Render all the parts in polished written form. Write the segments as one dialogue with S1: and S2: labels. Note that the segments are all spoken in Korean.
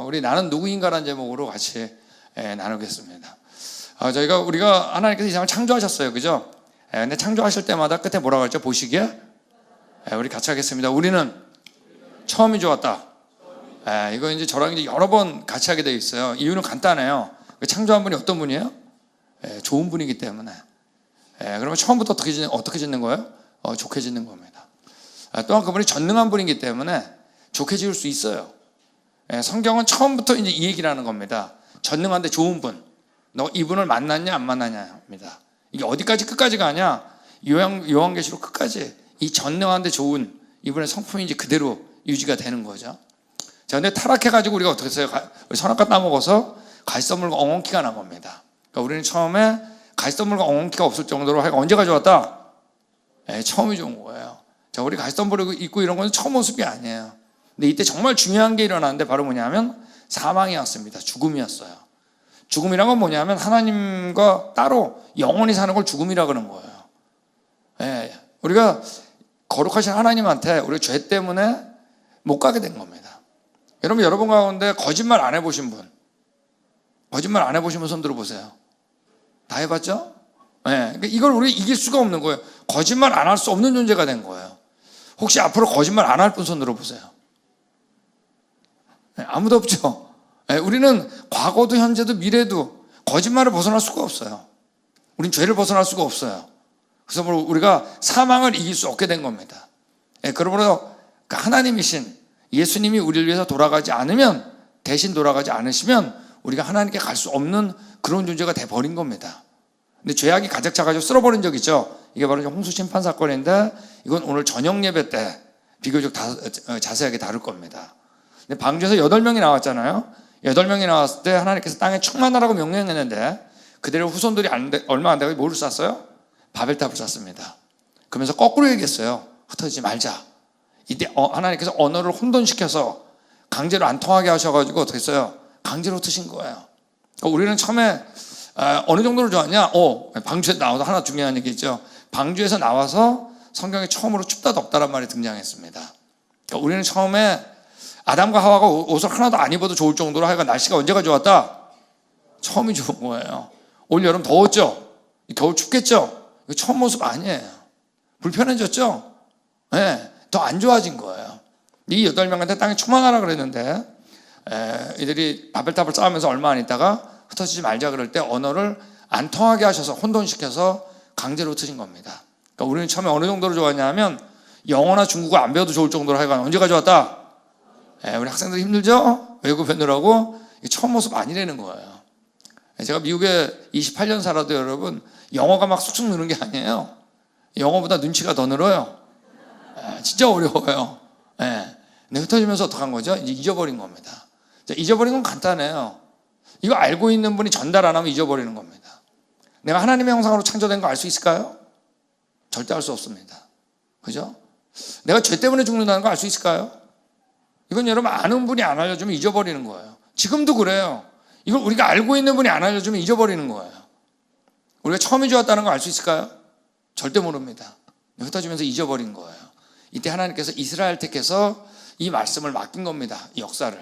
S1: 우리 나는 누구인가라는 제목으로 같이 나누겠습니다. 우리가 하나님께서 이 세상을 창조하셨어요, 그죠? 근데 창조하실 때마다 끝에 뭐라고 했죠? 보시기에 우리 같이 하겠습니다. 우리는 처음이 좋았다. 이거 이제 저랑 이제 여러 번 같이 하게 되어 있어요. 이유는 간단해요. 창조한 분이 어떤 분이에요? 좋은 분이기 때문에. 그러면 처음부터 어떻게 짓는 거예요? 좋게 짓는 겁니다. 또한 그분이 전능한 분이기 때문에 좋게 지을 수 있어요. 성경은 처음부터 이제 이 얘기를 하는 겁니다. 전능한데 좋은 분. 너 이분을 만났냐 안 만났냐입니다. 이게 어디까지 끝까지 가냐? 요한계시록 끝까지 이 전능한데 좋은 이분의 성품이 이제 그대로 유지가 되는 거죠. 자, 근데 타락해가지고 우리가 어떻게 했어요? 선악과 따먹어서 가시덤불과 엉겅퀴가 난 겁니다. 그러니까 우리는 처음에 가시덤불과 엉겅퀴가 없을 정도로 언제가 좋았다? 처음이 좋은 거예요. 자, 우리 가시덤불을 입고 이런 건 처음 모습이 아니에요. 근데 이때 정말 중요한 게 일어났는데 바로 뭐냐면 사망이 왔습니다. 죽음이었어요. 죽음이란 건 뭐냐면 하나님과 따로 영원히 사는 걸 죽음이라 그러는 거예요. 우리가 거룩하신 하나님한테 우리 죄 때문에 못 가게 된 겁니다. 여러분 가운데 거짓말 안 해보신 분, 거짓말 안 해보신 분 손 들어보세요. 다 해봤죠? 그러니까 이걸 우리 이길 수가 없는 거예요. 거짓말 안 할 수 없는 존재가 된 거예요. 혹시 앞으로 거짓말 안 할 분 손 들어보세요. 아무도 없죠? 우리는 과거도 현재도 미래도 거짓말을 벗어날 수가 없어요. 우린 죄를 벗어날 수가 없어요. 그래서 우리가 사망을 이길 수 없게 된 겁니다. 그러므로 하나님이신 예수님이 우리를 위해서 돌아가지 않으면, 대신 돌아가지 않으시면 우리가 하나님께 갈 수 없는 그런 존재가 돼버린 겁니다. 근데 죄악이 가득 차가지고 쓸어버린 적 있죠. 이게 바로 홍수 심판 사건인데 이건 오늘 저녁 예배 때 비교적 자세하게 다룰 겁니다. 근데 방주에서 8명이 나왔잖아요. 8명이 나왔을 때 하나님께서 땅에 충만하라고 명령했는데 그대로 후손들이 얼마 안 되고 뭐를 쌌어요? 바벨탑을 쌌습니다. 그러면서 거꾸로 얘기했어요. 흩어지지 말자. 이때 하나님께서 언어를 혼돈시켜서 강제로 안 통하게 하셔가지고 어떻게 했어요? 강제로 흩으신 거예요. 그러니까 우리는 처음에 어느 정도로 좋았냐? 방주에 나와서 하나 중요한 얘기 있죠. 방주에서 나와서 성경에 처음으로 춥다 덥다란 말이 등장했습니다. 그러니까 우리는 처음에 아담과 하와가 옷을 하나도 안 입어도 좋을 정도로 하여간 날씨가 언제가 좋았다? 처음이 좋은 거예요. 올 여름 더웠죠? 겨울 춥겠죠? 이거 처음 모습 아니에요. 불편해졌죠? 더 안 좋아진 거예요. 이 8명한테 땅에 충만하라 그랬는데 이들이 바벨탑을 쌓으면서 얼마 안 있다가 흩어지지 말자 그럴 때 언어를 안 통하게 하셔서 혼돈시켜서 강제로 흩으신 겁니다. 그러니까 우리는 처음에 어느 정도로 좋았냐면 영어나 중국어 안 배워도 좋을 정도로 하여간 언제가 좋았다? 우리 학생들 힘들죠? 외국 배우느라고 처음 모습 아니라는 거예요. 제가 미국에 28년 살아도 여러분 영어가 막 쑥쑥 느는 게 아니에요. 영어보다 눈치가 더 늘어요. 진짜 어려워요. 근데 흩어지면서 어떡한 거죠? 이제 잊어버린 겁니다. 잊어버린 건 간단해요. 이거 알고 있는 분이 전달 안 하면 잊어버리는 겁니다. 내가 하나님의 형상으로 창조된 거 알 수 있을까요? 절대 알 수 없습니다. 그죠? 내가 죄 때문에 죽는다는 거 알 수 있을까요? 이건 여러분 아는 분이 안 알려주면 잊어버리는 거예요. 지금도 그래요. 이걸 우리가 알고 있는 분이 안 알려주면 잊어버리는 거예요. 우리가 처음이 좋았다는 거 알 수 있을까요? 절대 모릅니다. 흩어지면서 잊어버린 거예요. 이때 하나님께서 이스라엘 택해서 이 말씀을 맡긴 겁니다. 이 역사를.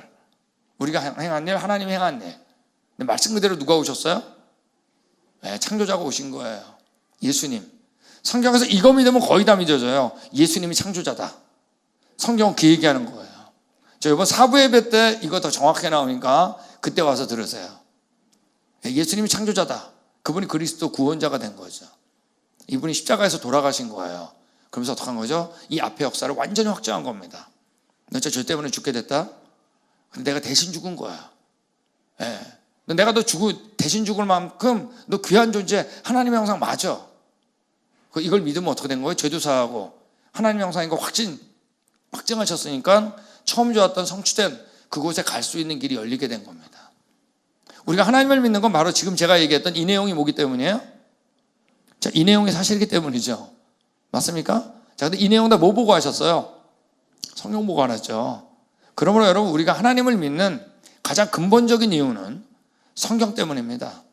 S1: 우리가 행한 일, 하나님이 행한 일. 근데 말씀 그대로 누가 오셨어요? 창조자가 오신 거예요. 예수님. 성경에서 이거 믿으면 거의 다 믿어져요. 예수님이 창조자다. 성경은 그 얘기하는 거예요. 저 이번 사부 예배 때 이거 더 정확하게 나오니까 그때 와서 들으세요. 예수님이 창조자다. 그분이 그리스도 구원자가 된 거죠. 이분이 십자가에서 돌아가신 거예요. 그러면서 어떡한 거죠? 이 앞의 역사를 완전히 확정한 겁니다. 너 저 죄 때문에 죽게 됐다? 근데 내가 대신 죽은 거야. 내가 너 대신 죽을 만큼 너 귀한 존재, 하나님의 형상 맞아. 이걸 믿으면 어떻게 된 거예요? 죄도 사하고 하나님의 형상인 거 확증하셨으니까 처음 좋았던 성취된 그곳에 갈 수 있는 길이 열리게 된 겁니다. 우리가 하나님을 믿는 건 바로 지금 제가 얘기했던 이 내용이 뭐기 때문이에요? 자, 이 내용이 사실이기 때문이죠. 맞습니까? 자, 근데 이 내용 다 뭐 보고 하셨어요? 성경 보고 하셨죠. 그러므로 여러분 우리가 하나님을 믿는 가장 근본적인 이유는 성경 때문입니다.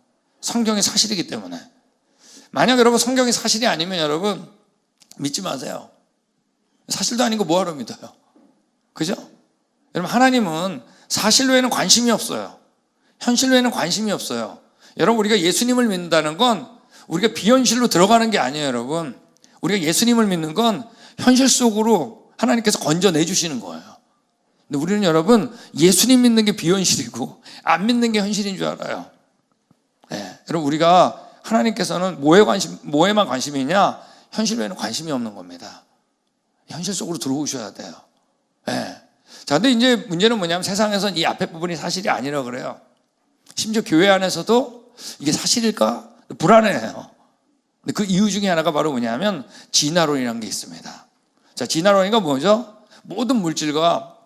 S1: 성경이 사실이기 때문에. 만약 여러분 성경이 사실이 아니면 여러분 믿지 마세요. 사실도 아닌 거 뭐하러 믿어요? 그죠? 여러분 하나님은 사실로에는 관심이 없어요. 현실로에는 관심이 없어요. 여러분, 우리가 예수님을 믿는다는 건 우리가 비현실로 들어가는 게 아니에요, 여러분. 우리가 예수님을 믿는 건 현실 속으로 하나님께서 건져내 주시는 거예요. 근데 우리는 여러분, 예수님 믿는 게 비현실이고 안 믿는 게 현실인 줄 알아요. 네, 여러분, 우리가 하나님께서는 뭐에만 관심이 있냐? 현실에는 관심이 없는 겁니다. 현실 속으로 들어오셔야 돼요. 네. 자, 근데 이제 문제는 뭐냐면 세상에서는 이 앞에 부분이 사실이 아니라 그래요. 심지어 교회 안에서도 이게 사실일까? 불안해해요. 근데 그 이유 중에 하나가 바로 뭐냐면 진화론이라는 게 있습니다. 자, 진화론이가 뭐죠? 모든 물질과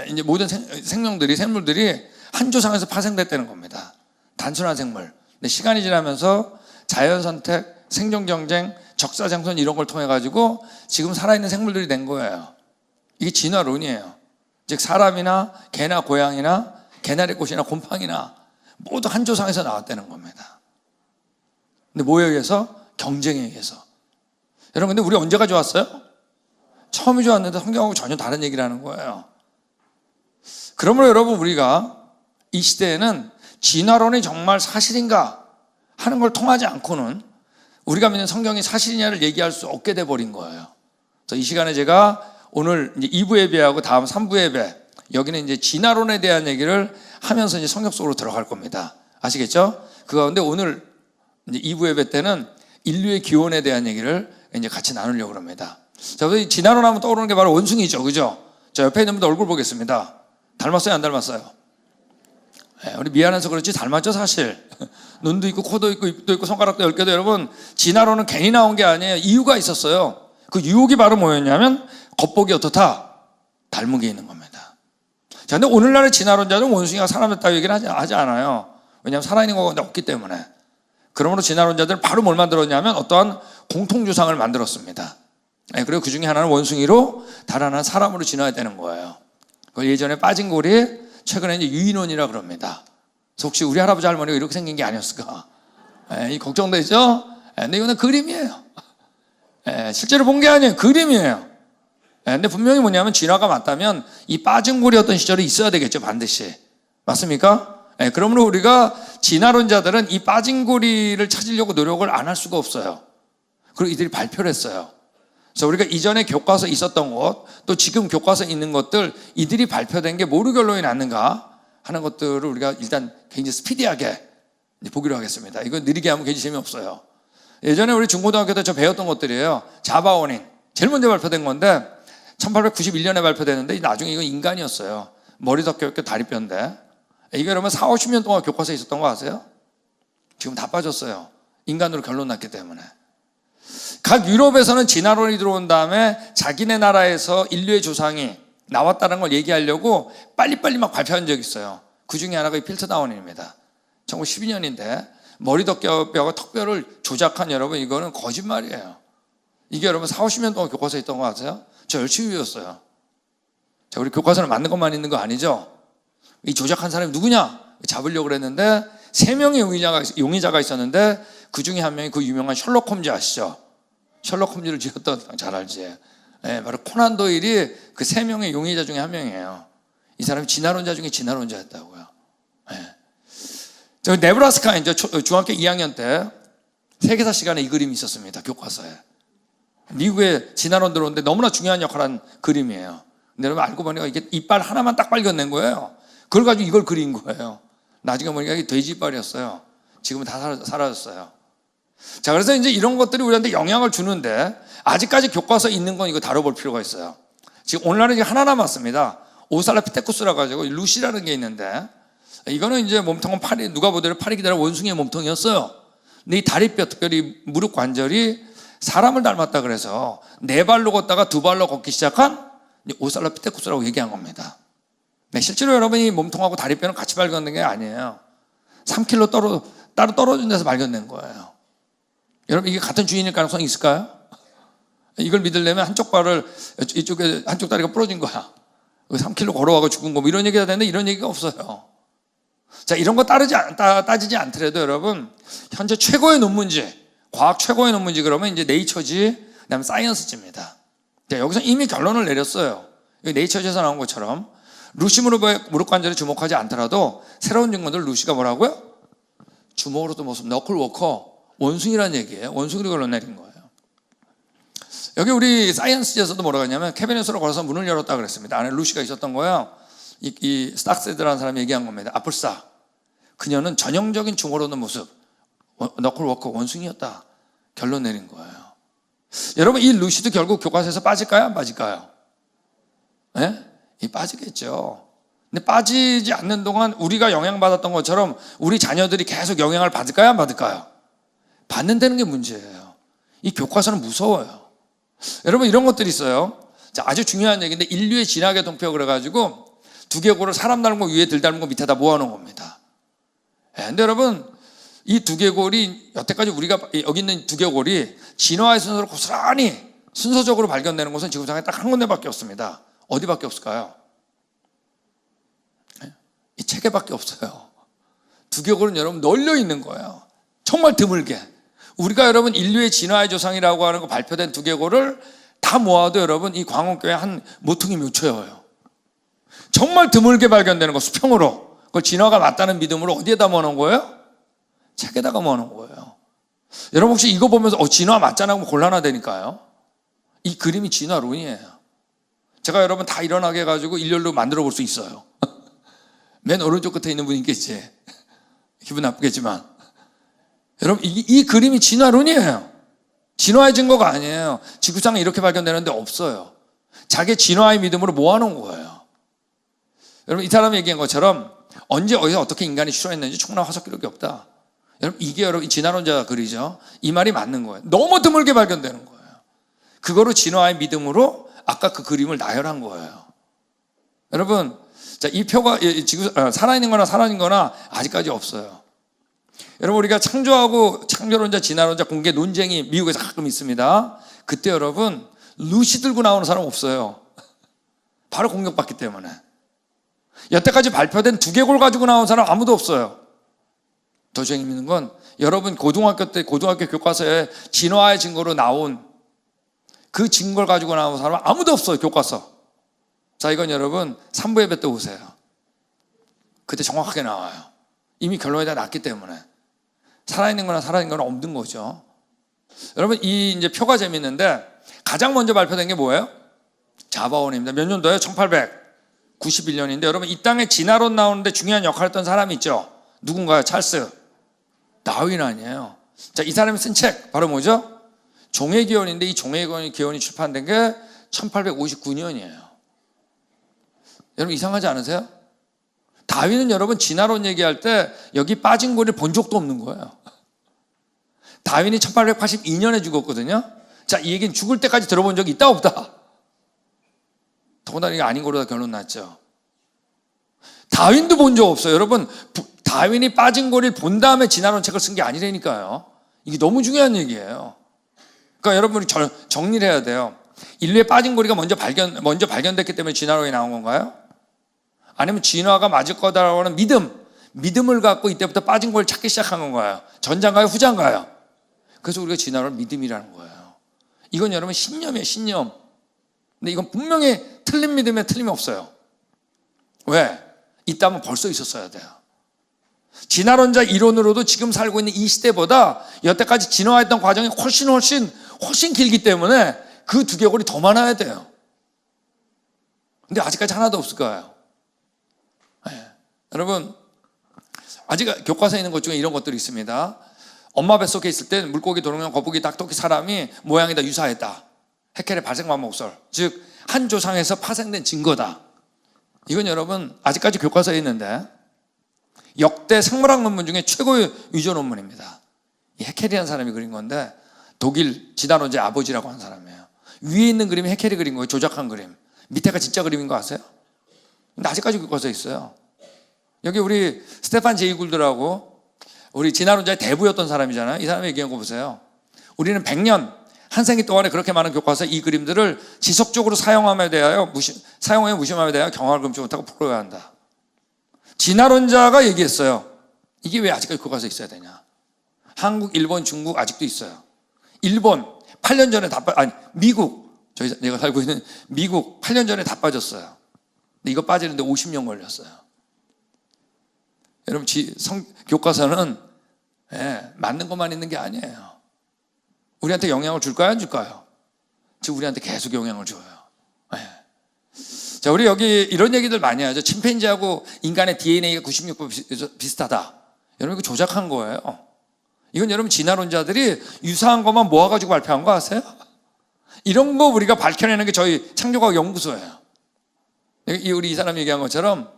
S1: 이제 모든 생물들이 한 조상에서 파생됐다는 겁니다. 단순한 생물. 근데 시간이 지나면서 자연 선택, 생존 경쟁, 적사생존 이런 걸 통해 가지고 지금 살아있는 생물들이 된 거예요. 이게 진화론이에요. 즉 사람이나 개나 고양이나 개나리꽃이나 곰팡이나 모두 한 조상에서 나왔다는 겁니다. 근데 뭐에 의해서? 경쟁에 의해서. 여러분, 근데 우리 언제가 좋았어요? 처음이 좋았는데 성경하고 전혀 다른 얘기를 하는 거예요. 그러므로 여러분, 우리가 이 시대에는 진화론이 정말 사실인가 하는 걸 통하지 않고는 우리가 믿는 성경이 사실이냐를 얘기할 수 없게 돼버린 거예요. 그래서 이 시간에 제가 오늘 이제 2부 예배하고 다음 3부 예배, 여기는 이제 진화론에 대한 얘기를 하면서 이제 성경 속으로 들어갈 겁니다. 아시겠죠? 그 가운데 오늘 이제 2부 예배 때는 인류의 기원에 대한 얘기를 이제 같이 나누려고 합니다. 자, 우리 진화론 하면 떠오르는 게 바로 원숭이죠. 그죠? 자, 옆에 있는 분들 얼굴 보겠습니다. 닮았어요? 안 닮았어요? 네, 우리 미안해서 그렇지 닮았죠, 사실. 눈도 있고, 코도 있고, 입도 있고, 손가락도 10개도 여러분, 진화론은 괜히 나온 게 아니에요. 이유가 있었어요. 그 유혹이 바로 뭐였냐면, 겉보기 어떻다? 닮은 게 있는 겁니다. 자, 근데 오늘날의 진화론자들은 원숭이가 사람 됐다고 얘기를 하지 않아요. 왜냐하면 살아있는 거가 없기 때문에. 그러므로 진화론자들은 바로 뭘 만들었냐면, 어떠한 공통조상을 만들었습니다. 네, 그리고 그 중에 하나는 원숭이로, 다른 하나는 사람으로 진화되는 거예요. 그 예전에 빠진 골이 최근에 이제 유인원이라 그럽니다. 그래서 혹시 우리 할아버지 할머니가 이렇게 생긴 게 아니었을까? 이 걱정되죠? 근데 이거는 그림이에요. 실제로 본 게 아니에요. 그림이에요. 근데 분명히 뭐냐면 진화가 맞다면 이 빠진 골이 어떤 시절에 있어야 되겠죠, 반드시. 맞습니까? 그러므로 우리가 진화론자들은 이 빠진 고리를 찾으려고 노력을 안 할 수가 없어요. 그리고 이들이 발표를 했어요. 그래서 우리가 이전에 교과서에 있었던 것, 또 지금 교과서에 있는 것들, 이들이 발표된 게 뭐로 결론이 났는가 하는 것들을 우리가 일단 굉장히 스피디하게 보기로 하겠습니다. 이거 느리게 하면 굉장히 재미없어요. 예전에 우리 중고등학교 때 저 배웠던 것들이에요. 자바원인. 제일 먼저 발표된 건데 1891년에 발표됐는데 나중에 이건 인간이었어요. 머리도 껴있고 다리 뼈인데. 이게 여러분 4, 50년 동안 교과서에 있었던 거 아세요? 지금 다 빠졌어요. 인간으로 결론 났기 때문에. 각 유럽에서는 진화론이 들어온 다음에 자기네 나라에서 인류의 조상이 나왔다는 걸 얘기하려고 빨리빨리 막 발표한 적이 있어요. 그 중에 하나가 이 필트다운입니다. 1912년인데 머리 덕뼈가 턱뼈를 조작한 여러분, 이거는 거짓말이에요. 이게 여러분 4, 50년 동안 교과서에 있던 거 아세요? 저 열심히 외웠어요. 자, 우리 교과서는 맞는 것만 있는 거 아니죠? 이 조작한 사람이 누구냐? 잡으려고 그랬는데 3명의 용의자가 있었는데 그 중에 한 명이 그 유명한 셜록 홈즈 아시죠? 셜록 홈즈를 지었던, 잘 알지? 바로 코난 도일이 그 3명의 용의자 중에 한 명이에요. 이 사람이 진화론자 중에 진화론자였다고요. 저 네브라스카 이제 중학교 2학년 때 세계사 시간에 이 그림이 있었습니다. 교과서에. 미국에 진화론 들어오는데 너무나 중요한 역할을 한 그림이에요. 근데 여러분 알고 보니까 이게 이빨 하나만 딱 발견낸 거예요. 그걸 가지고 이걸 그린 거예요. 나중에 보니까 이게 돼지 이빨이었어요. 지금은 다 사라졌어요. 자, 그래서 이제 이런 것들이 우리한테 영향을 주는데 아직까지 교과서에 있는 건 이거 다뤄볼 필요가 있어요. 지금 오늘날은 이제 하나 남았습니다. 오살라피테쿠스라고 가지고 루시라는 게 있는데 이거는 이제 몸통은 누가 보더라도 팔이 기다란 원숭이의 몸통이었어요. 근데 이 다리뼈, 특별히 무릎 관절이 사람을 닮았다 그래서 4발로 걷다가 2발로 걷기 시작한 오살라피테쿠스라고 얘기한 겁니다. 네, 실제로 여러분이 몸통하고 다리뼈는 같이 발견된 게 아니에요. 3km 따로 떨어진 데서 발견된 거예요. 여러분 이게 같은 주인일 가능성이 있을까요? 이걸 믿으려면 한쪽 발을 이쪽에 한쪽 다리가 부러진 거야. 3km 걸어가고 죽은 거 뭐 이런 얘기가 되는데 이런 얘기가 없어요. 자, 이런 거 따지지 않더라도 여러분 현재 최고의 논문지, 과학 최고의 논문지 그러면 이제 네이처지, 그다음에 사이언스지입니다. 자, 여기서 이미 결론을 내렸어요. 네이처지에서 나온 것처럼 루시 무릎 관절에 주목하지 않더라도 새로운 증거들 루시가 뭐라고요? 주먹으로도 모습, 너클워커, 원숭이라는 얘기예요. 원숭이를 걸러내린 거예요. 여기 우리 사이언스지에서도 뭐라고 했냐면 캐비넷으로 걸어서 문을 열었다 그랬습니다. 안에 루시가 있었던 거예요. 이 스탁세드라는 사람이 얘기한 겁니다. 아플싸. 그녀는 전형적인 중어로 오는 모습, 너클워커, 원숭이였다. 결론 내린 거예요. 여러분, 이 루시도 결국 교과서에서 빠질까요? 안 빠질까요? 네? 빠지겠죠. 근데 빠지지 않는 동안 우리가 영향받았던 것처럼 우리 자녀들이 계속 영향을 받을까요? 안 받을까요? 받는다는 게 문제예요. 이 교과서는 무서워요. 여러분, 이런 것들이 있어요. 자, 아주 중요한 얘기인데 인류의 진화계 동표 그래가지고 두개골을 사람 닮은 거 위에 들 닮은 거 밑에다 모아놓은 겁니다. 근데 여러분, 이 두개골이 여태까지 우리가 여기 있는 두개골이 진화의 순서로 고스란히 순서적으로 발견되는 곳은 지구상에 딱 한 군데밖에 없습니다. 어디밖에 없을까요? 이 체계밖에 없어요. 두개골은 여러분 널려 있는 거예요. 정말 드물게. 우리가 여러분 인류의 진화의 조상이라고 하는 거 발표된 두개골을 다 모아도 여러분 이 광원교회 한 모퉁이 몇 초여요. 정말 드물게 발견되는 거 수평으로. 그걸 진화가 맞다는 믿음으로 어디에다 모아놓은 거예요? 책에다가 모아놓은 거예요. 여러분 혹시 이거 보면서 진화 맞잖아 하면 곤란하다니까요. 이 그림이 진화론이에요. 제가 여러분 다 일어나게 해가지고 일렬로 만들어 볼 수 있어요. 맨 오른쪽 끝에 있는 분이 있겠지. 기분 나쁘겠지만. 여러분 이 그림이 진화론이에요. 진화의 증거가 아니에요. 지구상에 이렇게 발견되는데 없어요. 자기 진화의 믿음으로 모아놓은 거예요. 여러분 이 사람이 얘기한 것처럼 언제 어디서 어떻게 인간이 출현했는지 충분한 화석 기록이 없다. 여러분 이게 여러분 진화론자가 글이죠. 이 말이 맞는 거예요. 너무 드물게 발견되는 거예요. 그거로 진화의 믿음으로 아까 그 그림을 나열한 거예요. 여러분, 자, 이 표가 지구 살아있는 거나 살아있는 거나 아직까지 없어요. 여러분 우리가 창조하고 창조론자, 진화론자 공개 논쟁이 미국에서 가끔 있습니다. 그때 여러분 루시 들고 나오는 사람 없어요. 바로 공격받기 때문에. 여태까지 발표된 두개골 가지고 나온 사람 아무도 없어요. 더 재밌는 건 여러분 고등학교 때 고등학교 교과서에 진화의 증거로 나온 그 증거를 가지고 나온 사람 아무도 없어요. 교과서. 자, 이건 여러분 3부 예배 때 오세요. 그때 정확하게 나와요. 이미 결론이 다 났기 때문에. 살아있는 거나 살아있는 거나 없는 거죠. 여러분 이 이제 표가 재밌는데 가장 먼저 발표된 게 뭐예요? 자바온입니다. 몇 년도예요? 1891년인데 여러분 이 땅에 진화론 나오는데 중요한 역할을 했던 사람이 있죠. 누군가요? 찰스 다윈 아니에요. 자, 이 사람이 쓴 책 바로 뭐죠? 종의 기원인데 이 종의 기원이 출판된 게 1859년이에요. 여러분 이상하지 않으세요? 다윈은 여러분 진화론 얘기할 때 여기 빠진 고리를 본 적도 없는 거예요. 다윈이 1882년에 죽었거든요. 자, 이 얘기는 죽을 때까지 들어본 적이 있다 없다? 더군다나 이게 아닌 거로 다 결론 났죠. 다윈도 본 적 없어요. 여러분 다윈이 빠진 고리를 본 다음에 진화론 책을 쓴 게 아니라니까요. 이게 너무 중요한 얘기예요. 그러니까 여러분이 정리를 해야 돼요. 인류의 빠진 고리가 먼저 발견됐기 때문에 진화론이 나온 건가요? 아니면 진화가 맞을 거다라고 하는 믿음을 갖고 이때부터 빠진 고리를 찾기 시작한 건가요? 전자인가요? 후자인가요? 그래서 우리가 진화론을 믿음이라는 거예요. 이건 여러분 신념이에요. 신념. 근데 이건 분명히 틀린 믿음에 틀림이 없어요. 왜? 있다면 벌써 있었어야 돼요. 진화론자 이론으로도 지금 살고 있는 이 시대보다 여태까지 진화했던 과정이 훨씬 길기 때문에 그 두개골이 더 많아야 돼요. 근데 아직까지 하나도 없을 거예요. 네. 여러분 아직 교과서에 있는 것 중에 이런 것들이 있습니다. 엄마 뱃속에 있을 때 물고기, 도롱뇽, 거북이, 닭토끼, 사람이 모양이 다 유사했다. 헤켈의 발생반목설, 즉 한 조상에서 파생된 증거다. 이건 여러분 아직까지 교과서에 있는데 역대 생물학 논문 중에 최고의 위조 논문입니다. 이 헤켈이라는 사람이 그린 건데 독일 진화론자의 아버지라고 하는 사람이에요. 위에 있는 그림이 헤켈이 그린 거예요. 조작한 그림. 밑에가 진짜 그림인 거 아세요? 근데 아직까지 교과서에 있어요. 여기 우리 스테판 제이 굴드라고 우리 진화론자의 대부였던 사람이잖아요. 이 사람이 얘기한 거 보세요. 우리는 100년 한 생기 동안에 그렇게 많은 교과서 이 그림들을 지속적으로 사용함에 대하여 무심함에 대하여 경험을 금치 못하고 부끄러워야 한다. 진화론자가 얘기했어요. 이게 왜 아직까지 교과서에 있어야 되냐? 한국, 일본, 중국 아직도 있어요. 일본 8년 전에 미국, 내가 살고 있는 미국 8년 전에 다 빠졌어요. 근데 이거 빠지는데 50년 걸렸어요. 여러분 교과서는 맞는 것만 있는 게 아니에요. 우리한테 영향을 줄까요, 안 줄까요? 지금 우리한테 계속 영향을 줘요. 자, 우리 여기 이런 얘기들 많이 하죠. 침팬지하고 인간의 DNA가 96% 비슷하다. 여러분 이거 조작한 거예요. 이건 여러분 진화론자들이 유사한 것만 모아가지고 발표한 거 아세요? 이런 거 우리가 밝혀내는 게 저희 창조과학 연구소예요. 우리 이 사람 얘기한 것처럼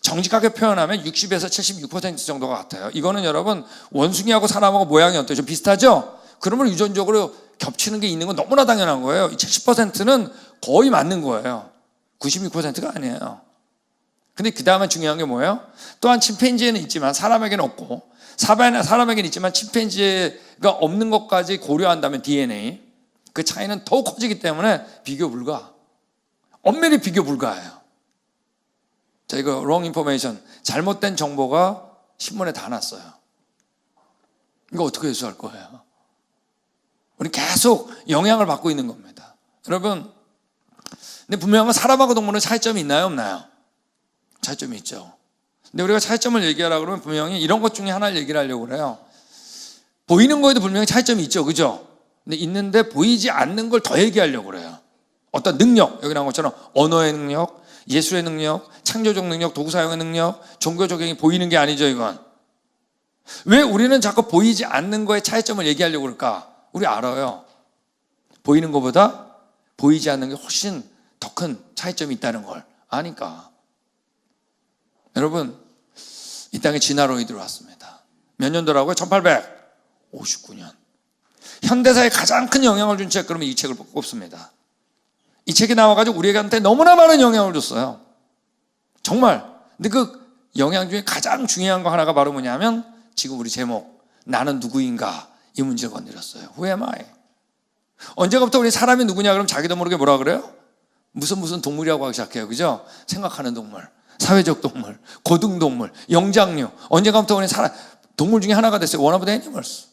S1: 정직하게 표현하면 60에서 76% 정도가 같아요. 이거는 여러분 원숭이하고 사람하고 모양이 어때요? 좀 비슷하죠? 그러면 유전적으로 겹치는 게 있는 건 너무나 당연한 거예요. 70%는 거의 맞는 거예요. 96%가 아니에요. 근데 그 다음에 중요한 게 뭐예요? 또한 침팬지에는 있지만 사람에게는 없고, 사람에게는 있지만 침팬지가 없는 것까지 고려한다면 DNA, 그 차이는 더욱 커지기 때문에 비교 불가. 엄밀히 비교 불가해요. 자, 이거 wrong information, 잘못된 정보가 신문에 다 났어요. 이거 어떻게 해소할 거예요? 우리 계속 영향을 받고 있는 겁니다. 여러분, 근데 분명한 건 사람하고 동물은 차이점이 있나요, 없나요? 차이점이 있죠. 근데 우리가 차이점을 얘기하라 그러면 분명히 이런 것 중에 하나를 얘기를 하려고 그래요. 보이는 거에도 분명히 차이점이 있죠, 그죠? 근데 있는데 보이지 않는 걸 더 얘기하려고 그래요. 어떤 능력, 여기 나온 것처럼 언어의 능력, 예술의 능력, 창조적 능력, 도구 사용의 능력, 종교적 행위 보이는 게 아니죠, 이건. 왜 우리는 자꾸 보이지 않는 거에 차이점을 얘기하려고 그럴까? 우리 알아요. 보이는 것보다 보이지 않는 게 훨씬 더 큰 차이점이 있다는 걸 아니까. 여러분, 이 땅에 진화론이 들어왔습니다. 몇 년도라고요? 1859년. 현대사에 가장 큰 영향을 준 책, 그러면 이 책을 꼽습니다. 이 책이 나와가지고 우리한테 너무나 많은 영향을 줬어요. 정말. 근데 그 영향 중에 가장 중요한 거 하나가 바로 뭐냐면 지금 우리 제목, 나는 누구인가, 이 문제를 건드렸어요. Who am I? 언제부터 우리 사람이 누구냐 그러면 자기도 모르게 뭐라 그래요? 무슨 동물이라고 하기 시작해요. 그죠? 생각하는 동물, 사회적 동물, 고등동물, 영장류. 언제부터 우리 동물 중에 하나가 됐어요. One of the animals.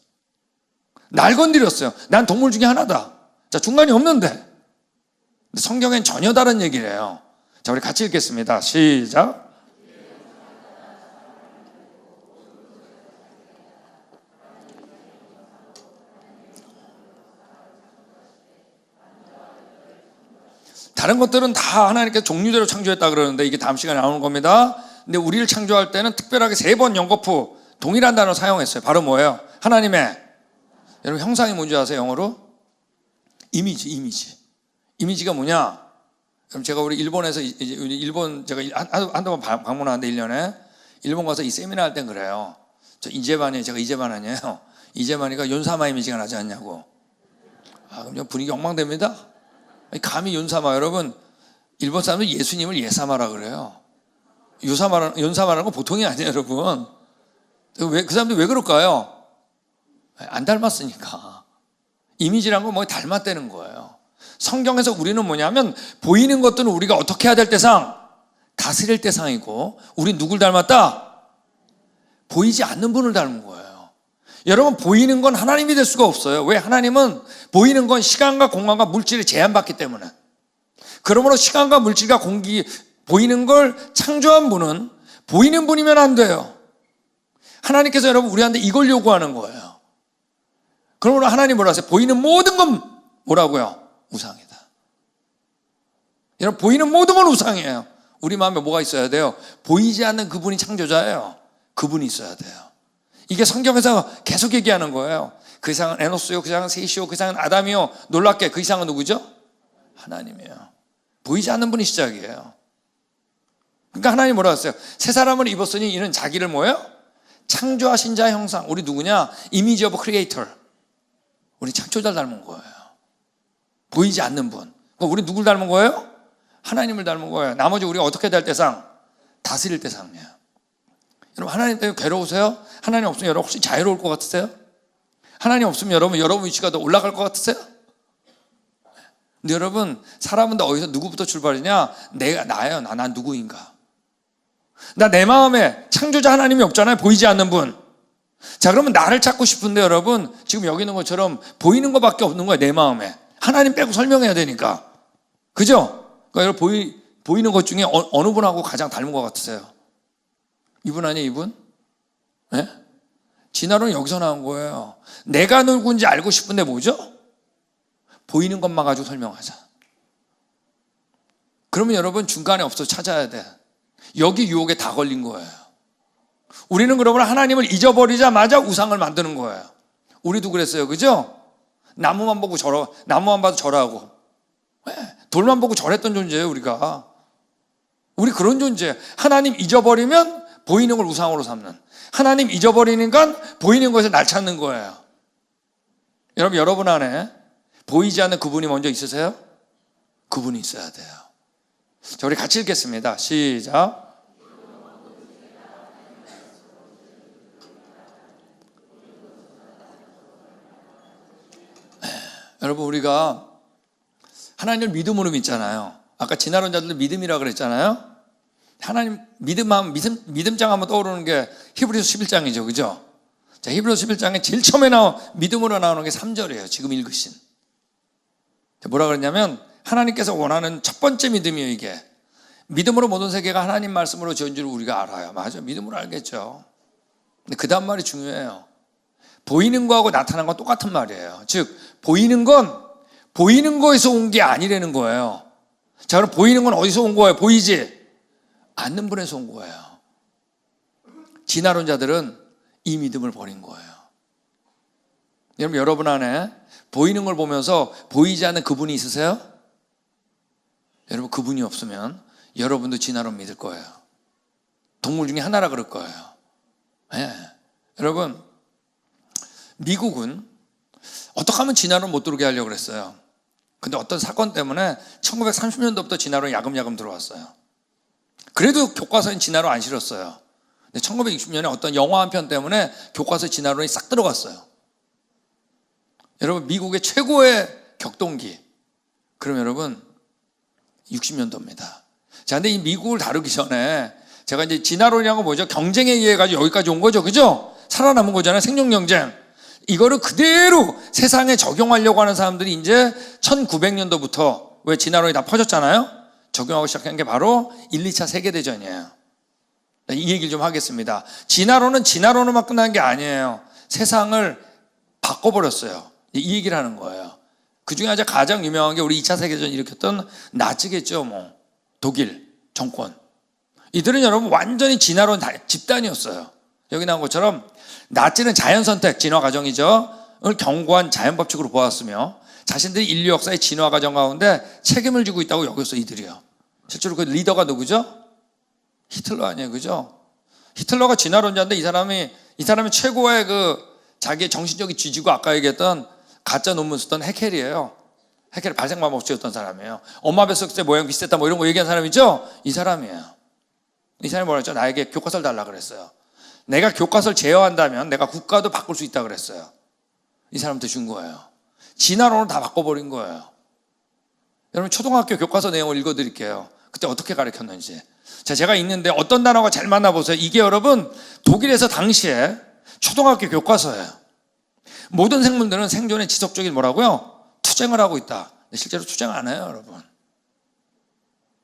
S1: 날 건드렸어요. 난 동물 중에 하나다. 자, 중간이 없는데. 성경엔 전혀 다른 얘기를 해요. 자, 우리 같이 읽겠습니다. 시작. 다른 것들은 다 하나님께서 종류대로 창조했다 그러는데 이게 다음 시간에 나오는 겁니다. 근데 우리를 창조할 때는 특별하게 3번 연거푸 동일한 단어 사용했어요. 바로 뭐예요? 하나님의, 여러분 형상이 뭔지 아세요? 영어로? 이미지가 뭐냐? 그럼 제가 우리 일본에서 일본 제가 한동안 방문하는데 1년에 일본 가서 이 세미나 할 땐 그래요. 제가 이재만 아니에요. 이재만이가 윤사마 이미지가 나지 않냐고. 그럼 분위기 엉망됩니다. 감히 윤사마, 여러분 일본 사람들 예수님을 예사마라 그래요. 윤사마라는 건 보통이 아니에요, 여러분. 그 사람들 왜 그럴까요? 안 닮았으니까. 이미지란 건 뭐 닮았다는 거예요. 성경에서 우리는 뭐냐면 보이는 것들은 우리가 어떻게 해야 될 대상, 다스릴 대상이고, 우리 누굴 닮았다? 보이지 않는 분을 닮은 거예요. 여러분, 보이는 건 하나님이 될 수가 없어요. 왜? 하나님은 보이는 건 시간과 공간과 물질에 제한받기 때문에. 그러므로 시간과 물질과 보이는 걸 창조한 분은 보이는 분이면 안 돼요. 하나님께서 여러분 우리한테 이걸 요구하는 거예요. 그러므로 하나님 뭐라 하세요? 보이는 모든 건 뭐라고요? 우상이다. 여러분, 보이는 모든 건 우상이에요. 우리 마음에 뭐가 있어야 돼요? 보이지 않는 그분이 창조자예요. 그분이 있어야 돼요. 이게 성경에서 계속 얘기하는 거예요. 그 이상은 에노스요, 그 이상은 셋이요, 그 이상은 아담이요. 놀랍게 그 이상은 누구죠? 하나님이에요. 보이지 않는 분이 시작이에요. 그러니까 하나님 뭐라 했어요? 새 사람을 입었으니 이는 자기를 뭐예요? 창조하신 자의 형상. 우리 누구냐? 이미지 오브 크리에이터. 우리 창조자를 닮은 거예요. 보이지 않는 분. 우리 누굴 닮은 거예요? 하나님을 닮은 거예요. 나머지 우리가 어떻게 될 대상? 다스릴 대상이에요. 여러분, 하나님 때문에 괴로우세요? 하나님 없으면 여러분 혹시 자유로울 것 같으세요? 하나님 없으면 여러분 위치가 더 올라갈 것 같으세요? 근데 여러분, 사람은 다 어디서 누구부터 출발이냐? 나예요. 난 누구인가? 나 내 마음에 창조자 하나님이 없잖아요. 보이지 않는 분. 자, 그러면 나를 찾고 싶은데 여러분, 지금 여기 있는 것처럼 보이는 것밖에 없는 거예요. 내 마음에. 하나님 빼고 설명해야 되니까. 그죠? 그러니까 여러분 보이는 것 중에 어느 분하고 가장 닮은 것 같으세요? 이분 아니에요, 이분? 네? 진화론은 여기서 나온 거예요. 내가 누군지 알고 싶은데 뭐죠? 보이는 것만 가지고 설명하자. 그러면 여러분 중간에 없어 찾아야 돼. 여기 유혹에 다 걸린 거예요. 우리는 그러면 하나님을 잊어버리자마자 우상을 만드는 거예요. 우리도 그랬어요. 그죠? 나무만 봐도 절하고. 돌만 보고 절했던 존재예요, 우리가. 우리 그런 존재예요. 하나님 잊어버리면 보이는 걸 우상으로 삼는. 하나님 잊어버리니까 보이는 것에 날 찾는 거예요. 여러분 안에 보이지 않는 그분이 먼저 있으세요? 그분이 있어야 돼요. 자, 우리 같이 읽겠습니다. 시작. 여러분, 우리가 하나님을 믿음으로 믿잖아요. 아까 진화론자들도 믿음이라고 그랬잖아요. 하나님 믿음장 하면 떠오르는 게 히브리서 11장이죠. 그죠? 자, 히브리서 11장에 제일 처음에 믿음으로 나오는 게 3절이에요. 지금 읽으신. 뭐라 그랬냐면 하나님께서 원하는 첫 번째 믿음이에요, 이게. 믿음으로 모든 세계가 하나님 말씀으로 지은 줄 우리가 알아요. 맞아요. 믿음으로 알겠죠. 근데 그 다음 말이 중요해요. 보이는 거하고 나타난 건 똑같은 말이에요. 즉, 보이는 건 보이는 거에서 온 게 아니라는 거예요. 자, 그럼 보이는 건 어디서 온 거예요? 보이지 않는 분에서 온 거예요. 진화론자들은 이 믿음을 버린 거예요. 여러분 안에 보이는 걸 보면서 보이지 않는 그분이 있으세요? 여러분, 그분이 없으면 여러분도 진화론 믿을 거예요. 동물 중에 하나라 그럴 거예요. 네. 여러분, 미국은 어떻게 하면 진화론 못 들어오게 하려고 그랬어요. 근데 어떤 사건 때문에 1930년도부터 진화론 야금야금 들어왔어요. 그래도 교과서엔 진화론 안 실었어요. 근데 1960년에 어떤 영화 한 편 때문에 교과서에 진화론이 싹 들어갔어요. 여러분, 미국의 최고의 격동기. 그럼 여러분, 60년도입니다. 자, 근데 이 미국을 다루기 전에 제가 이제 진화론이라는 건 뭐죠? 경쟁에 의해 가지고 여기까지 온 거죠. 그죠? 살아남은 거잖아요. 생존 경쟁. 이거를 그대로 세상에 적용하려고 하는 사람들이 이제 1900년도부터 왜 진화론이 다 퍼졌잖아요. 적용하고 시작한 게 바로 1, 2차 세계대전이에요. 이 얘기를 좀 하겠습니다. 진화론은 진화론으로만 끝난 게 아니에요. 세상을 바꿔버렸어요. 이 얘기를 하는 거예요. 그 중에 가장 유명한 게 우리 2차 세계대전 일으켰던 나치겠죠. 독일 정권. 이들은 여러분 완전히 진화론 집단이었어요. 여기 나온 것처럼 나치는 자연선택, 진화 과정이죠. 을 견고한 자연 법칙으로 보았으며 자신들이 인류 역사의 진화 과정 가운데 책임을 지고 있다고 여겼어, 이들이요. 실제로 그 리더가 누구죠? 히틀러 아니에요, 그죠? 히틀러가 진화론자인데 이 사람이 최고의 자기의 정신적인 지지고 아까 얘기했던 가짜 논문 쓰던 해켈이에요. 해켈이 발생마법주였던 사람이에요. 엄마 뱃속에 모양 비슷했다 이런 거 얘기한 사람이죠? 이 사람이에요. 이 사람이 뭐라 했죠? 나에게 교과서를 달라 그랬어요. 내가 교과서를 제어한다면 내가 국가도 바꿀 수 있다 그랬어요. 이 사람한테 준 거예요. 진화론을 다 바꿔버린 거예요. 여러분, 초등학교 교과서 내용을 읽어드릴게요. 그때 어떻게 가르쳤는지. 자, 제가 읽는데 어떤 단어가 잘 맞나 보세요. 이게 여러분 독일에서 당시에 초등학교 교과서예요. 모든 생물들은 생존에 지속적인 뭐라고요? 투쟁을 하고 있다. 근데 실제로 투쟁 안 해요, 여러분.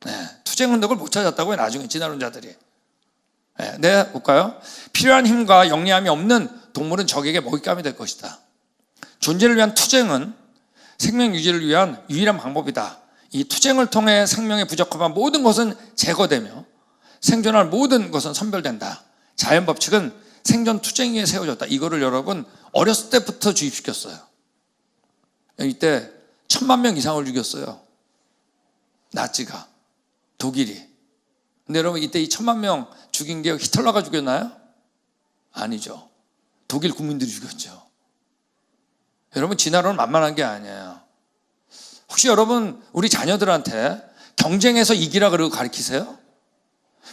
S1: 네, 투쟁 흔적을 못 찾았다고요, 나중에 진화론자들이. 네, 볼까요? 필요한 힘과 영리함이 없는 동물은 적에게 먹잇감이 될 것이다. 존재를 위한 투쟁은 생명 유지를 위한 유일한 방법이다. 이 투쟁을 통해 생명의 부족함한 모든 것은 제거되며 생존할 모든 것은 선별된다. 자연 법칙은 생존 투쟁 위에 세워졌다. 이거를 여러분 어렸을 때부터 주입시켰어요. 이때 1000만 명 이상을 죽였어요. 나치가, 독일이. 근데 여러분, 이때 이 1000만 명 죽인 게 히틀러가 죽였나요? 아니죠. 독일 국민들이 죽였죠. 여러분, 진화론은 만만한 게 아니에요. 혹시 여러분 우리 자녀들한테 경쟁에서 이기라 그러고 가르치세요?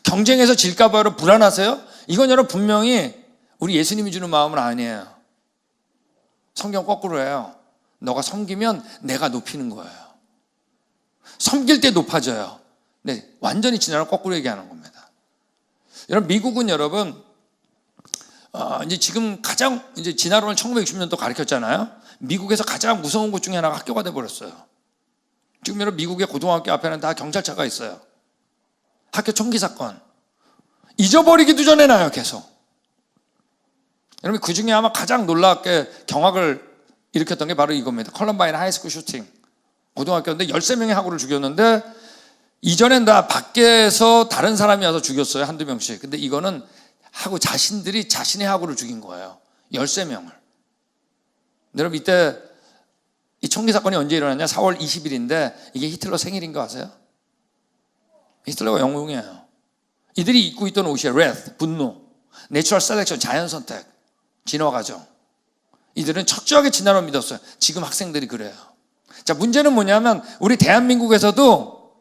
S1: 경쟁에서 질까 봐 여러분 불안하세요? 이건 여러분 분명히 우리 예수님이 주는 마음은 아니에요. 성경 거꾸로 해요. 너가 섬기면 내가 높이는 거예요. 섬길 때 높아져요. 네, 완전히 진화론 거꾸로 얘기하는 겁니다. 여러분, 미국은 여러분 이제 지금 가장 이제 진화론을 1960년도 가르쳤잖아요. 미국에서 가장 무서운 곳 중에 하나가 학교가 돼 버렸어요. 지금 여러분 미국의 고등학교 앞에는 다 경찰차가 있어요. 학교 총기 사건. 잊어버리기도 전에 나요, 계속. 여러분, 그 중에 아마 가장 놀랍게 경악을 일으켰던 게 바로 이겁니다. 컬럼바인 하이스쿨 슈팅. 고등학교인데 13명의 학우를 죽였는데, 이전엔 다 밖에서 다른 사람이 와서 죽였어요, 한두 명씩. 근데 이거는 학우 자신들이 자신의 학우를 죽인 거예요. 13명을. 여러분, 이때 이 총기 사건이 언제 일어났냐? 4월 20일인데 이게 히틀러 생일인 거 아세요? 히틀러가 영웅이에요. 이들이 입고 있던 옷이 wrath, 분노, 내추럴 셀렉션, 자연 선택, 진화 과정. 이들은 철저하게 진화를 믿었어요. 지금 학생들이 그래요. 자, 문제는 뭐냐면 우리 대한민국에서도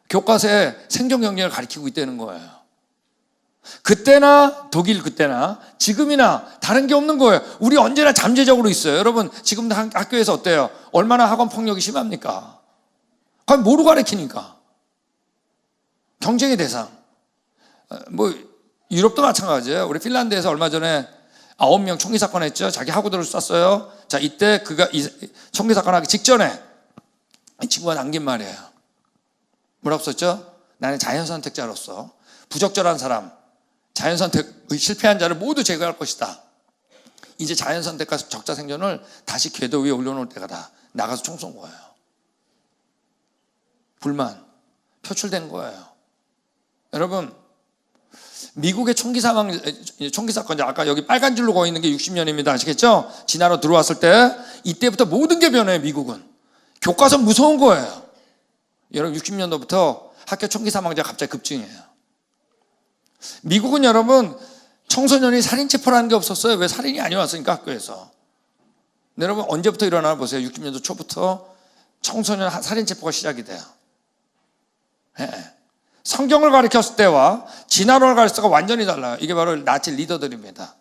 S1: 교과서에 생존 경쟁을 가르치고 있다는 거예요. 그때나 독일 그때나 지금이나 다른 게 없는 거예요. 우리 언제나 잠재적으로 있어요. 여러분, 지금도 학교에서 어때요? 얼마나 학원 폭력이 심합니까? 과연 뭐로 가르치니까? 경쟁의 대상. 뭐 유럽도 마찬가지예요. 우리 핀란드에서 얼마 전에 9명 총기 사건 했죠. 자기 학우들을 쐈어요. 자, 이때 그가 이 총기 사건 하기 직전에 이 친구가 남긴 말이에요. 뭐라고 썼죠? 나는 자연선택자로서 부적절한 사람, 자연선택의 실패한 자를 모두 제거할 것이다. 이제 자연선택과 적자 생존을 다시 궤도 위에 올려놓을 때가 다. 나가서 총 쏜 거예요. 불만 표출된 거예요. 여러분, 미국의 총기 사건, 아까 여기 빨간 줄로 그어 있는 게 60년입니다. 아시겠죠? 진화로 들어왔을 때 이때부터 모든 게 변해요. 미국은 교과서 무서운 거예요. 여러분, 60년도부터 학교 총기 사망자가 갑자기 급증해요. 미국은 여러분, 청소년이 살인 체포라는 게 없었어요. 왜? 살인이 아니었으니까 학교에서. 여러분, 언제부터 일어나나 보세요. 60년도 초부터 청소년 살인 체포가 시작이 돼요. 네. 성경을 가르쳤을 때와 진화론을 가르쳤을 때가 완전히 달라요. 이게 바로 나치 리더들입니다.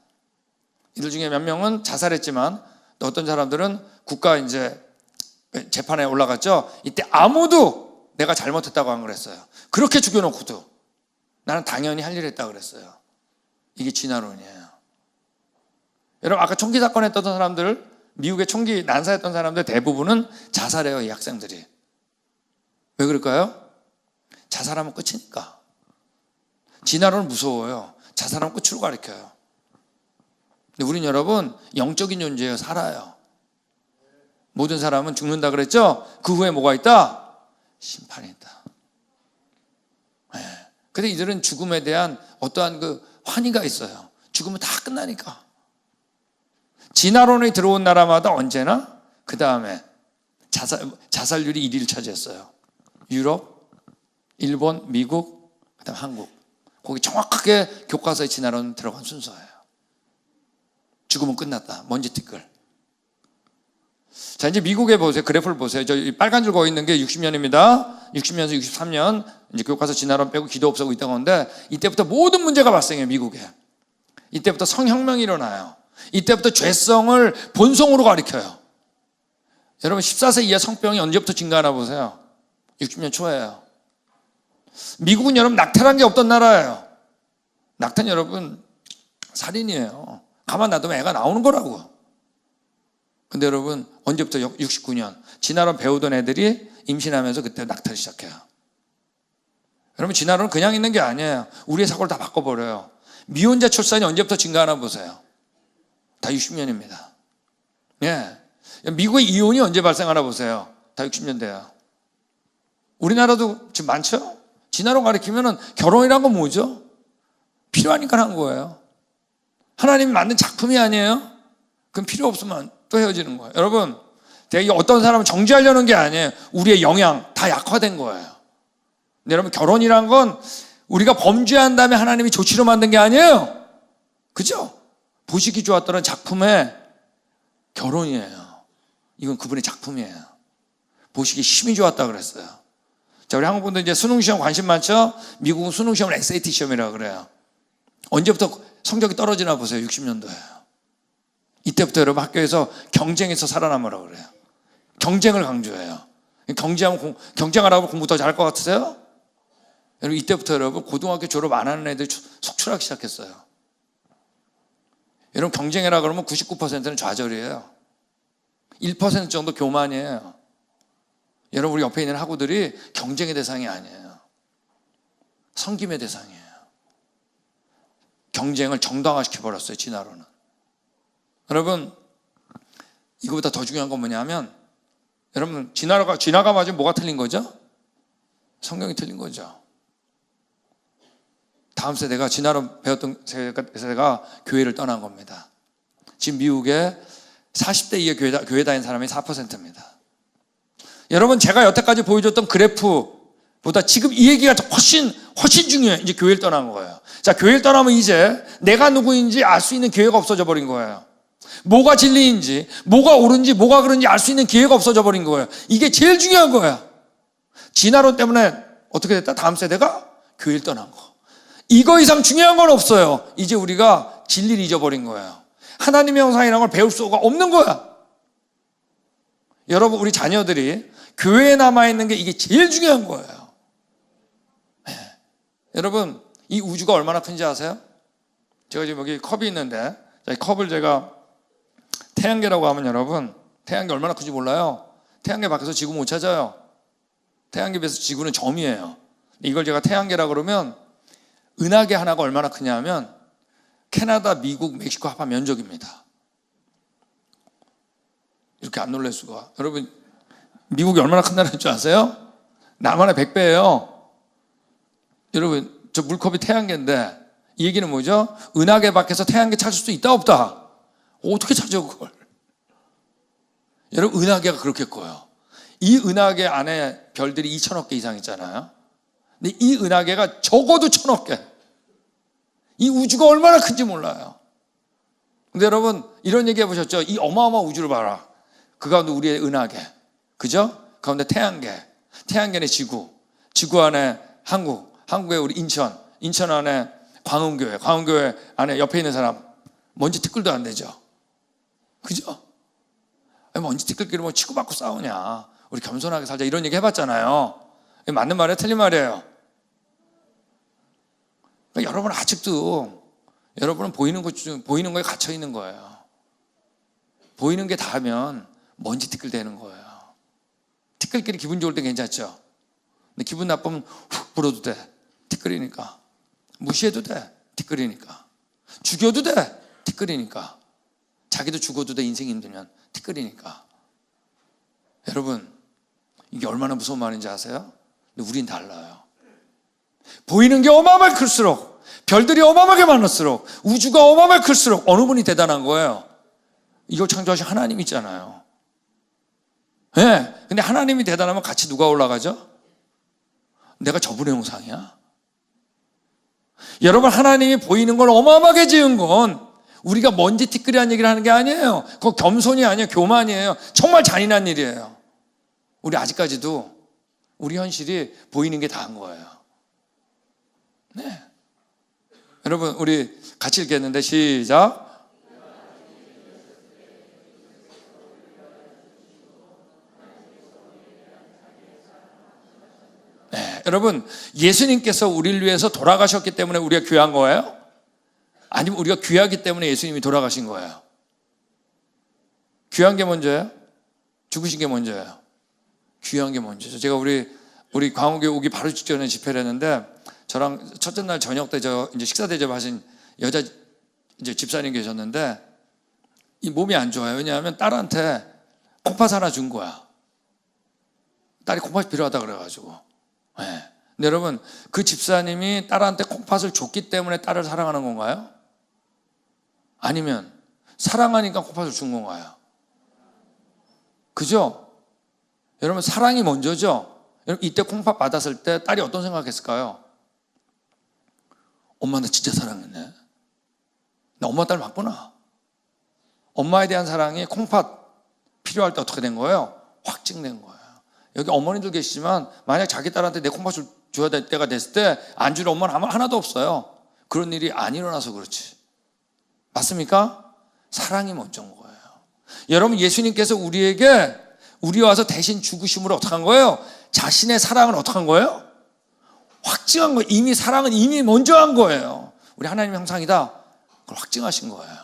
S1: 이들 중에 몇 명은 자살했지만 또 어떤 사람들은 국가 이제 재판에 올라갔죠. 이때 아무도 내가 잘못했다고 안 그랬어요. 그렇게 죽여놓고도 나는 당연히 할 일 했다고 그랬어요. 이게 진화론이에요. 여러분, 아까 총기 사건 했던 사람들, 미국의 총기 난사했던 사람들 대부분은 자살해요. 이 학생들이. 왜 그럴까요? 자살하면 끝이니까. 진화론은 무서워요. 자살하면 끝으로 가르쳐요. 근데 우린 여러분, 영적인 존재예요. 살아요. 모든 사람은 죽는다 그랬죠? 그 후에 뭐가 있다? 심판이 있다. 네. 근데 이들은 죽음에 대한 어떠한 그 환희가 있어요. 죽으면 다 끝나니까. 진화론이 들어온 나라마다 언제나 그 다음에 자살률이 1위를 차지했어요. 유럽, 일본, 미국, 그 다음 한국. 거기 정확하게 교과서에 진화론 들어간 순서예요. 죽으면 끝났다. 먼지 티끌. 자, 이제 미국에 보세요. 그래프를 보세요. 저 빨간 줄 그어 있는 게 60년입니다. 60년에서 63년. 이제 교과서 진화론 빼고 기도 없애고 있던 건데, 이때부터 모든 문제가 발생해요, 미국에. 이때부터 성혁명이 일어나요. 이때부터 죄성을 본성으로 가리켜요. 여러분, 14세 이하 성병이 언제부터 증가하나 보세요. 60년 초예요. 미국은 여러분 낙태란 게 없던 나라예요. 낙태는 여러분 살인이에요. 가만 놔두면 애가 나오는 거라고. 근데 여러분, 언제부터 69년 진화론 배우던 애들이 임신하면서 그때 낙태를 시작해요. 여러분, 진화론은 그냥 있는 게 아니에요. 우리의 사고를 다 바꿔버려요. 미혼자 출산이 언제부터 증가하나 보세요. 다 60년입니다. 예. 미국의 이혼이 언제 발생하나 보세요. 다 60년대예요. 우리나라도 지금 많죠? 진화론 가리키면은 결혼이란 건 뭐죠? 필요하니까 한 거예요. 하나님이 만든 작품이 아니에요? 그럼 필요 없으면 또 헤어지는 거예요. 여러분, 되게 어떤 사람은 정죄하려는 게 아니에요. 우리의 영향 다 약화된 거예요. 근데 여러분, 결혼이란 건 우리가 범죄한 다음에 하나님이 조치로 만든 게 아니에요. 그죠? 보시기 좋았던 작품의 결혼이에요. 이건 그분의 작품이에요. 보시기 힘이 좋았다 그랬어요. 자, 우리 한국 분들 이제 수능 시험 관심 많죠? 미국은 수능 시험을 SAT 시험이라고 그래요. 언제부터 성적이 떨어지나 보세요. 60년도에요. 이때부터 여러분 학교에서 경쟁에서 살아남으라고 그래요. 경쟁을 강조해요. 경쟁하라고 공부 더 잘할 것 같으세요? 여러분, 이때부터 여러분 고등학교 졸업 안 하는 애들이 속출하기 시작했어요. 여러분, 경쟁해라 그러면 99%는 좌절이에요. 1% 정도 교만이에요. 여러분, 우리 옆에 있는 학우들이 경쟁의 대상이 아니에요. 섬김의 대상이에요. 경쟁을 정당화시켜버렸어요, 진화론은. 여러분, 이거보다 더 중요한 건 뭐냐면, 여러분, 진화가 맞으면 뭐가 틀린 거죠? 성경이 틀린 거죠. 다음 세대가 진화론 배웠던 세대가 교회를 떠난 겁니다. 지금 미국에 40대 이하 교회 다니는 사람이 4%입니다. 여러분, 제가 여태까지 보여줬던 그래프보다 지금 이 얘기가 훨씬 중요해요. 이제 교회를 떠난 거예요. 자, 교회를 떠나면 이제 내가 누구인지 알 수 있는 기회가 없어져 버린 거예요. 뭐가 진리인지, 뭐가 옳은지, 뭐가 그런지 알 수 있는 기회가 없어져 버린 거예요. 이게 제일 중요한 거예요. 진화론 때문에 어떻게 됐다? 다음 세대가 교회를 떠난 거. 이거 이상 중요한 건 없어요. 이제 우리가 진리를 잊어버린 거예요. 하나님의 형상이라는 걸 배울 수가 없는 거야. 여러분, 우리 자녀들이 교회에 남아있는 게 이게 제일 중요한 거예요. 네. 여러분, 이 우주가 얼마나 큰지 아세요? 제가 지금 여기 컵이 있는데, 이 컵을 제가 태양계라고 하면 여러분, 태양계 얼마나 큰지 몰라요? 태양계 밖에서 지구 못 찾아요. 태양계 비해서 지구는 점이에요. 이걸 제가 태양계라고 그러면 은하계 하나가 얼마나 크냐 하면 캐나다, 미국, 멕시코 합한 면적입니다. 이렇게 안 놀랄 수가. 여러분, 미국이 얼마나 큰 나라인 줄 아세요? 남한의 100배예요. 여러분, 저 물컵이 태양계인데 이 얘기는 뭐죠? 은하계 밖에서 태양계 찾을 수 있다 없다? 어떻게 찾아 그걸? 여러분, 은하계가 그렇게 커요. 이 은하계 안에 별들이 2,000억 개 이상 있잖아요. 근데 이 은하계가 적어도 1,000억 개. 이 우주가 얼마나 큰지 몰라요. 근데 여러분, 이런 얘기 해보셨죠? 이 어마어마한 우주를 봐라. 그 가운데 우리의 은하계, 그죠? 가운데 태양계, 태양계 안에 지구, 지구 안에 한국, 한국에 우리 인천, 인천 안에 광운교회, 광운교회 안에 옆에 있는 사람 먼지 티끌도 안 되죠. 그죠? 먼지 티끌끼리 뭐 치고받고 싸우냐. 우리 겸손하게 살자 이런 얘기 해봤잖아요. 맞는 말이에요, 틀린 말이에요? 그러니까 여러분, 아직도 여러분은 보이는 거에 갇혀 있는 거예요. 보이는 게 다하면 먼지 티끌 되는 거예요. 티끌끼리 기분 좋을 때 괜찮죠? 근데 기분 나쁘면 훅 불어도 돼. 티끌이니까. 무시해도 돼. 티끌이니까. 죽여도 돼. 티끌이니까. 자기도 죽어도 돼. 인생이 힘들면. 티끌이니까. 여러분, 이게 얼마나 무서운 말인지 아세요? 근데 우린 달라요. 보이는 게 어마어마하게 클수록, 별들이 어마어마하게 많을수록, 우주가 어마어마하게 클수록 어느 분이 대단한 거예요? 이걸 창조하신 하나님 있잖아요. 네. 근데 하나님이 대단하면 같이 누가 올라가죠? 내가 저분의 형상이야. 여러분, 하나님이 보이는 걸 어마어마하게 지은 건 우리가 먼지 티끌이라는 얘기를 하는 게 아니에요. 그거 겸손이 아니에요. 교만이에요. 정말 잔인한 일이에요. 우리 아직까지도 우리 현실이 보이는 게 다인 거예요. 네. 여러분, 우리 같이 읽겠는데 시작. 네, 여러분, 예수님께서 우리를 위해서 돌아가셨기 때문에 우리가 귀한 거예요? 아니면 우리가 귀하기 때문에 예수님이 돌아가신 거예요? 귀한 게 먼저예요? 죽으신 게 먼저예요? 귀한 게 먼저죠. 제가 우리 광우교회 오기 바로 직전에 집회를 했는데, 저랑 첫째 날 저녁 때 이제 식사 대접하신 여자 이제 집사님 계셨는데, 이 몸이 안 좋아요. 왜냐하면 딸한테 콩팥 하나 준 거야. 딸이 콩팥이 필요하다 그래가지고. 네. 근데 여러분, 그 집사님이 딸한테 콩팥을 줬기 때문에 딸을 사랑하는 건가요? 아니면 사랑하니까 콩팥을 준 건가요? 그죠? 여러분, 사랑이 먼저죠? 여러분, 이때 콩팥 받았을 때 딸이 어떤 생각했을까요? 엄마 나 진짜 사랑했네. 나 엄마 딸 맞구나. 엄마에 대한 사랑이 콩팥 필요할 때 어떻게 된 거예요? 확증된 거예요. 여기 어머니들 계시지만 만약 자기 딸한테 내 콩팥을 줘야 될 때가 됐을 때 안 주는 엄마는 아마 하나도 없어요. 그런 일이 안 일어나서 그렇지. 맞습니까? 사랑이 먼저인 거예요. 여러분, 예수님께서 우리 와서 대신 죽으심으로 어떻게 한 거예요? 자신의 사랑을 어떻게 한 거예요? 확증한 거예요. 이미 사랑은 이미 먼저 한 거예요. 우리 하나님의 형상이다. 그걸 확증하신 거예요.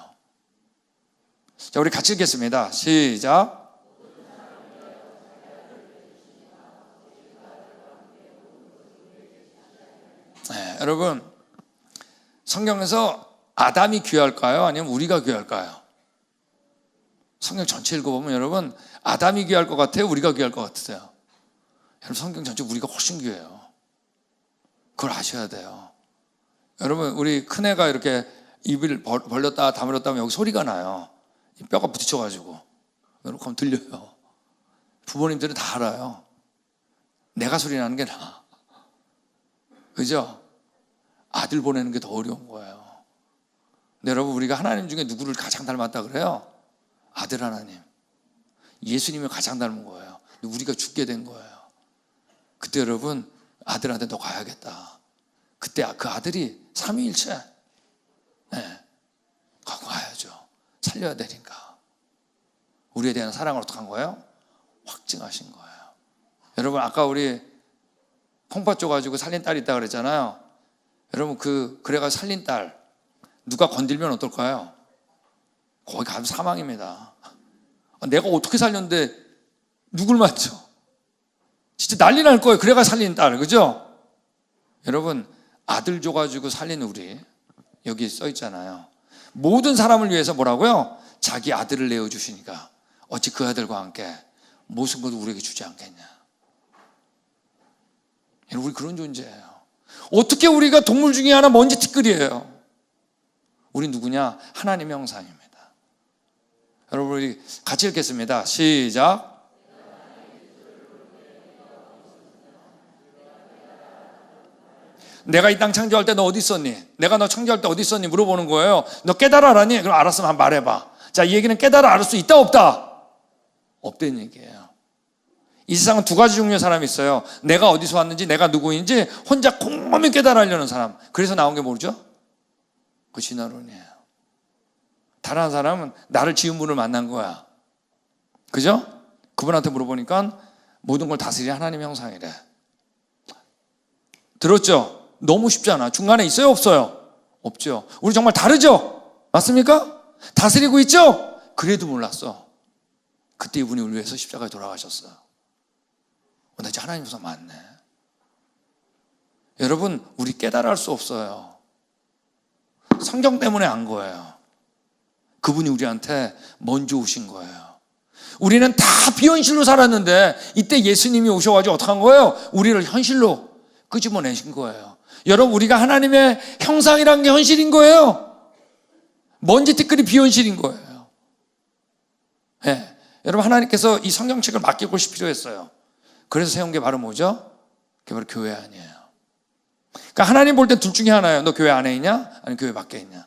S1: 자, 우리 같이 읽겠습니다. 시작. 네. 여러분, 성경에서 아담이 귀할까요? 아니면 우리가 귀할까요? 성경 전체 읽어보면 여러분, 아담이 귀할 것 같아요? 우리가 귀할 것 같으세요? 여러분, 성경 전체 우리가 훨씬 귀해요. 그걸 아셔야 돼요. 여러분, 우리 큰애가 이렇게 입을 벌렸다 다물었다 하면 여기 소리가 나요. 뼈가 부딪혀가지고. 여러분, 그럼 들려요. 부모님들은 다 알아요. 내가 소리 나는 게 나아. 그죠? 아들 보내는 게 더 어려운 거예요. 근데 여러분, 우리가 하나님 중에 누구를 가장 닮았다 그래요? 아들 하나님. 예수님을 가장 닮은 거예요. 우리가 죽게 된 거예요. 그때 여러분, 아들한테 너 가야겠다. 그때 그 아들이 삼위일체. 네. 갖고 가야죠. 살려야 되니까. 우리에 대한 사랑을 어떻게 한 거예요? 확증하신 거예요. 여러분, 아까 우리 콩팥 줘가지고 살린 딸이 있다고 그랬잖아요. 여러분, 그래가 살린 딸 누가 건들면 어떨까요? 거기 가면 사망입니다. 내가 어떻게 살렸는데 누굴 맞죠? 진짜 난리 날 거예요. 그래가 살린 딸, 그죠? 여러분, 아들 줘가지고 살린 우리, 여기 써 있잖아요. 모든 사람을 위해서 뭐라고요? 자기 아들을 내어주시니까 어찌 그 아들과 함께 모든 것도 우리에게 주지 않겠냐. 여러분, 우리 그런 존재예요. 어떻게 우리가 동물 중에 하나 먼지티끌이에요? 우리 누구냐? 하나님의 형상입니다. 여러분, 우리 같이 읽겠습니다. 시작. 내가 이 땅 창조할 때 너 어디 있었니? 내가 너 창조할 때 어디 있었니? 물어보는 거예요. 너 깨달아라니? 그럼 알았으면 한번 말해봐. 자, 이 얘기는 깨달아 알 수 있다 없다? 없다는 얘기예요. 이 세상은 두 가지 종류의 사람이 있어요. 내가 어디서 왔는지, 내가 누구인지 혼자 곰곰이 깨달으려는 사람. 그래서 나온 게 뭐죠? 그 진화론이에요. 다른 사람은 나를 지은 분을 만난 거야. 그죠? 그분한테 물어보니까 모든 걸 다스리는 하나님의 형상이래. 들었죠? 너무 쉽잖아. 중간에 있어요, 없어요? 없죠. 우리 정말 다르죠? 맞습니까? 다스리고 있죠? 그래도 몰랐어. 그때 이분이 우리 위해서 십자가에 돌아가셨어요. 나 이제 하나님 형상 맞네. 여러분, 우리 깨달아 할 수 없어요. 성경 때문에 안 거예요. 그분이 우리한테 먼저 오신 거예요. 우리는 다 비현실로 살았는데 이때 예수님이 오셔가지고 어떻게 한 거예요? 우리를 현실로 끄집어내신 거예요. 여러분, 우리가 하나님의 형상이라는 게 현실인 거예요. 먼지티끌이 비현실인 거예요. 네. 여러분, 하나님께서 이 성경책을 맡기고 필요했어요. 그래서 세운 게 바로 뭐죠? 그게 바로 교회 아니에요. 그러니까 하나님 볼 땐 둘 중에 하나예요. 너 교회 안에 있냐? 아니면 교회 밖에 있냐?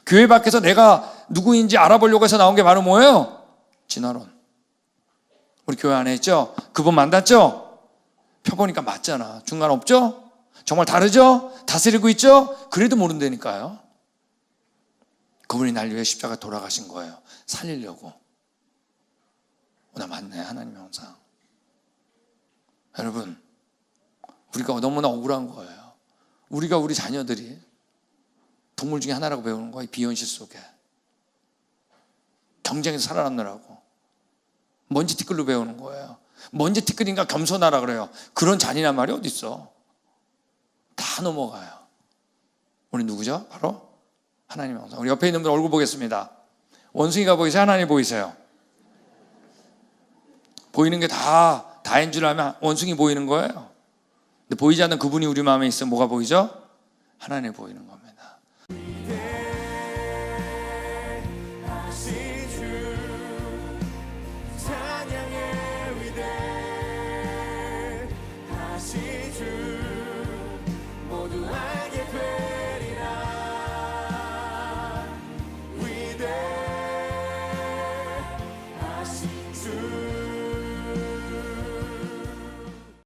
S1: 교회 밖에서 내가 누구인지 알아보려고 해서 나온 게 바로 뭐예요? 진화론. 우리 교회 안에 있죠? 그분 만났죠? 펴보니까 맞잖아. 중간 없죠? 정말 다르죠? 다스리고 있죠? 그래도 모른다니까요. 그분이 날 위해 십자가 돌아가신 거예요. 살리려고. 나 맞네, 하나님의 형상. 여러분, 우리가 너무나 억울한 거예요. 우리가 우리 자녀들이 동물 중에 하나라고 배우는 거예요. 비현실 속에 경쟁에서 살아남느라고 먼지티끌로 배우는 거예요. 먼지티끌인가 겸손하라 그래요. 그런 잔인한 말이 어디 있어? 다 넘어가요. 우리 누구죠? 바로 하나님의 형상. 우리 옆에 있는 분 얼굴 보겠습니다. 원숭이가 보이세요? 하나님 보이세요? 보이는 게 다인 줄 알면 원숭이 보이는 거예요. 근데 보이지 않는 그분이 우리 마음에 있으면 뭐가 보이죠? 하나님 보이는 겁니다. 찬양의 위대 하시주